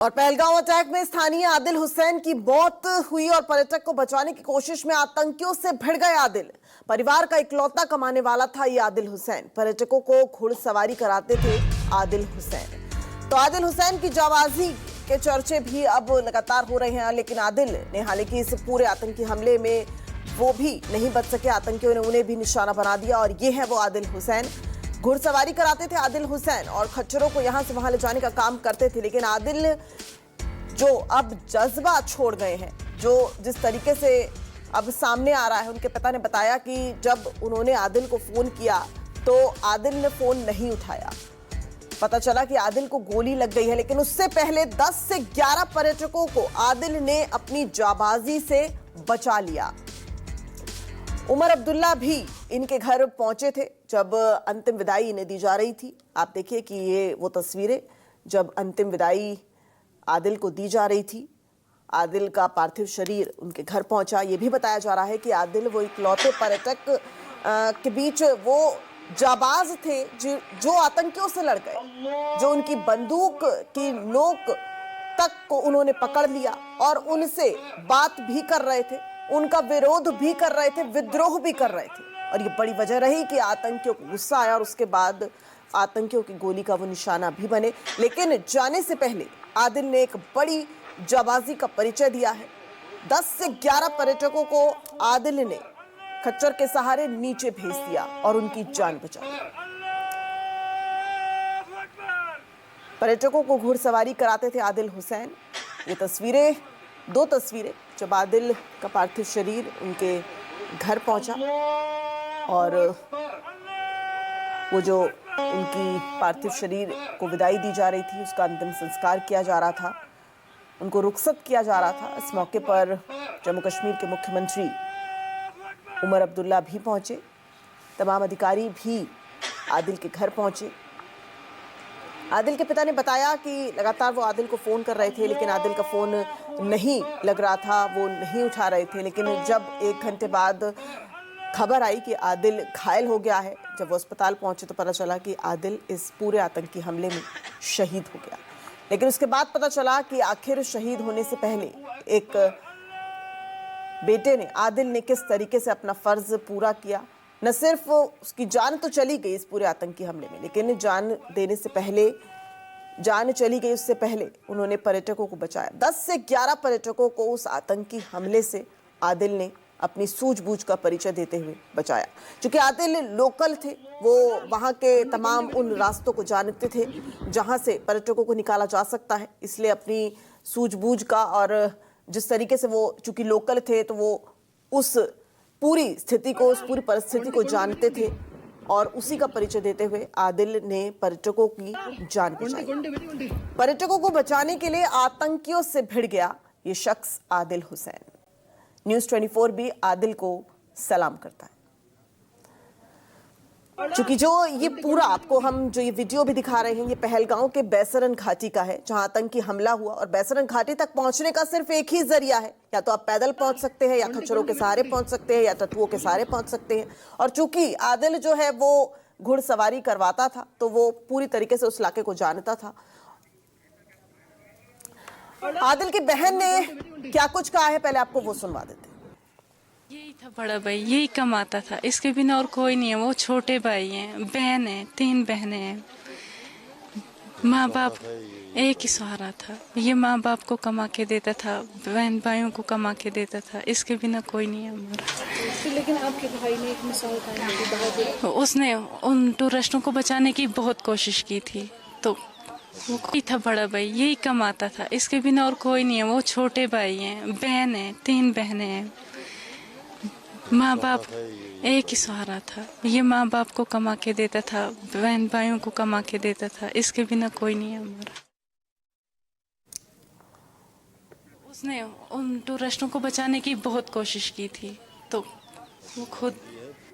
और पहलगांव अटैक में स्थानीय आदिल हुसैन की मौत हुई और पर्यटक को बचाने की कोशिश में आतंकियों से भिड़ गए आदिल। परिवार का इकलौता कमाने वाला था ये आदिल हुसैन। पर्यटकों को घुड़सवारी कराते थे आदिल हुसैन। तो आदिल हुसैन की जाबाजी के चर्चे भी अब लगातार हो रहे हैं, लेकिन आदिल ने हालांकि इस पूरे आतंकी हमले में वो भी नहीं बच सके। आतंकियों ने उन्हें भी निशाना बना दिया और ये है वो आदिल हुसैन। घुड़सवारी कराते थे आदिल हुसैन और खच्चरों को यहां से वहां ले जाने का काम करते थे। लेकिन आदिल जो अब जज्बा छोड़ गए हैं, जो जिस तरीके से अब सामने आ रहा है, उनके पिता ने बताया कि जब उन्होंने आदिल को फोन किया तो आदिल ने फोन नहीं उठाया। पता चला कि आदिल को गोली लग गई है, लेकिन उससे पहले 10 से 11 पर्यटकों को आदिल ने अपनी जाबाजी से बचा लिया। उमर अब्दुल्ला भी इनके घर पहुंचे थे जब अंतिम विदाई इन्हें दी जा रही थी। आप देखिए कि ये वो तस्वीरें जब अंतिम विदाई आदिल को दी जा रही थी। आदिल का पार्थिव शरीर उनके घर पहुंचा। ये भी बताया जा रहा है कि आदिल वो इकलौते पर्यटक के बीच वो जाबाज थे जो आतंकियों से लड़ गए, जो उनकी बंदूक की नोक तक को उन्होंने पकड़ लिया और उनसे बात भी कर रहे थे, उनका विरोध भी कर रहे थे, विद्रोह भी कर रहे थे। और ये बड़ी वजह रही कि आतंकियों को गुस्सा आया और उसके बाद आतंकियों की गोली का वो निशाना भी बने। लेकिन जाने से पहले आदिल ने एक बड़ी जाबाजी का परिचय दिया है। 10 से 11 पर्यटकों को आदिल ने खच्चर के सहारे नीचे भेज दिया और उनकी जान बचा ली। पर्यटकों को घुड़सवारी कराते थे आदिल हुसैन। ये तस्वीरें, 2 तस्वीरें जब आदिल का पार्थिव शरीर उनके घर पहुंचा और वो जो उनकी पार्थिव शरीर को विदाई दी जा रही थी, उसका अंतिम संस्कार किया जा रहा था, उनको रुखसत किया जा रहा था। इस मौके पर जम्मू कश्मीर के मुख्यमंत्री उमर अब्दुल्ला भी पहुंचे। तमाम अधिकारी भी आदिल के घर पहुंचे। आदिल के पिता ने बताया कि लगातार वो आदिल को फोन कर रहे थे, लेकिन आदिल का फोन नहीं लग रहा था, वो नहीं उठा रहे थे। लेकिन जब 1 घंटे बाद खबर आई कि आदिल घायल हो गया है, जब वो अस्पताल पहुंचे तो पता चला कि आदिल इस पूरे आतंकी हमले में शहीद हो गया। लेकिन उसके बाद पता चला कि आखिर शहीद होने से पहले एक बेटे ने, आदिल ने किस तरीके से अपना फर्ज पूरा किया। न सिर्फ उसकी जान तो चली गई इस पूरे आतंकी हमले में, लेकिन जान देने से पहले, जान चली गई उससे पहले उन्होंने पर्यटकों को बचाया। 10 से 11 पर्यटकों को उस आतंकी हमले से आदिल ने अपनी सूझबूझ का परिचय देते हुए बचाया। क्योंकि आदिल लोकल थे, वो वहां के तमाम उन रास्तों को जानते थे जहां से पर्यटकों को निकाला जा सकता है, इसलिए अपनी सूझबूझ का और जिस तरीके से वो चूंकि लोकल थे तो वो उस पूरी स्थिति को, उस पूरी परिस्थिति को जानते थे और उसी का परिचय देते हुए आदिल ने पर्यटकों की जान बचाई। पर्यटकों को बचाने के लिए आतंकियों से भिड़ गया ये शख्स आदिल हुसैन। न्यूज़ 24 भी आदिल को सलाम करता है। चूंकि जो ये पूरा आपको हम जो ये वीडियो भी दिखा रहे हैं, ये पहलगांव के बैसरन घाटी का है जहां आतंकी हमला हुआ। और बैसरन घाटी तक पहुंचने का सिर्फ एक ही जरिया है, या तो आप पैदल पहुंच सकते हैं, या खच्चरों के सहारे पहुंच सकते हैं, या टटुओं के सहारे पहुंच सकते हैं। और चूंकि आदिल जो है वो घुड़सवारी करवाता था तो वो पूरी तरीके से उस इलाके को जानता था। आदिल की बहन ने क्या कुछ कहा है, पहले आपको वो सुनवा देते हैं। यही था बड़ा भाई, यही कमाता था, इसके बिना और कोई नहीं है। वो छोटे भाई हैं, बहन है, 3 बहनें हैं। माँ बाप एक ही सहारा था। ये माँ बाप को कमा के देता था, बहन भाइयों को कमा के देता था, इसके बिना कोई नहीं है हमारा। लेकिन आपके भाई ने एक मिसाल कायम की, बहादुर। उसने उन टूरिस्टों को बचाने की बहुत कोशिश की थी। तो वो कोई था बड़ा भाई, यही कमाता था, इसके बिना और कोई नहीं है। वो छोटे भाई हैं, बहन है, 3 बहनें हैं। माँ बाप एक ही सहारा था। ये माँ बाप को कमा के देता था, बहन भाइयों को कमा के देता था, इसके बिना कोई नहीं है हमारा। उसने उन टूरिस्टों को बचाने की बहुत कोशिश की थी। तो वो खुद